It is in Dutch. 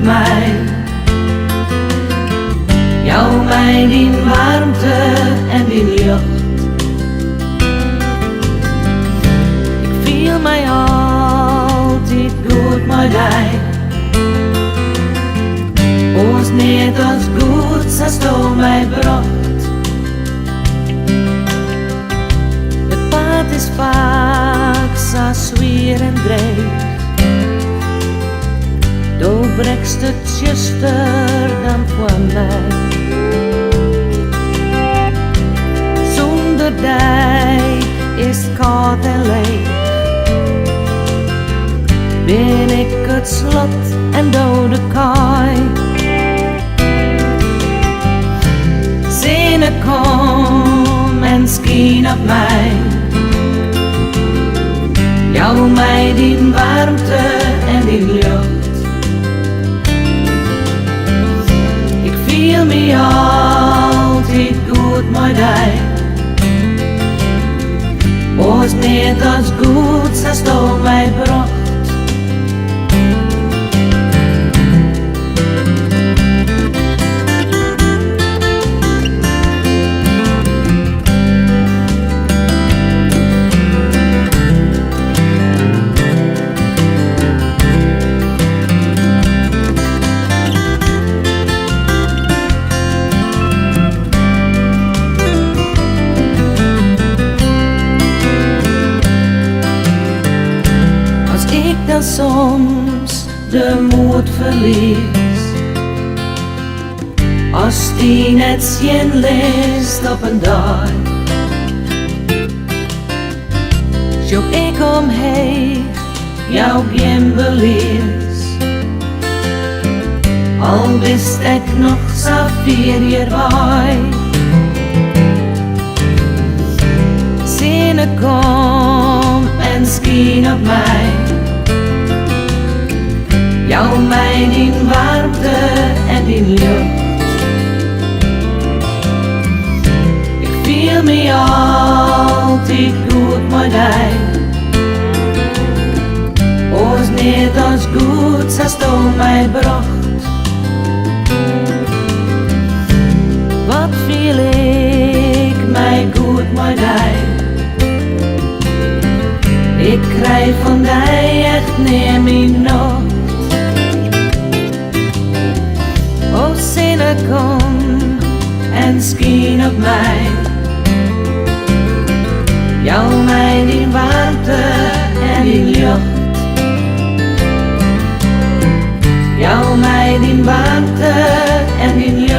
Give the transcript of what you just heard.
op mij. Jou mij die warmte en die lucht. Ik voel mij altijd goed met jij. Ons niet als goed, zoals du mij bracht. Het pad is vaak zo zwaar en dreig. Du brekst het juster dan voor mij. Zonder dig is koud en leeg. Ben ik het slot en dode kooi. Zinnen kom en skien op mij. Jou mij die warmte en die lucht. Ik voel me altijd goed met jij. Was niet als goed zoals du mij bracht. Dan soms de moed verlies, als die net zien list op een dag, zoek ik omheen jou geen belies. Al wist ik nog zo 4 jaar bij. Zinnen kom en skien op mij. Jou mij die warmte en die lucht. Ik voel me altijd goed met jij. Was niet als goed zoals du mij bracht. Wat voel ik mij goed met jij. Ik krijg van jij echt niet meer nog. O zinnen kom en skien op mij. Jou mij die warmte en die lucht. Jou mij die warmte en die lucht.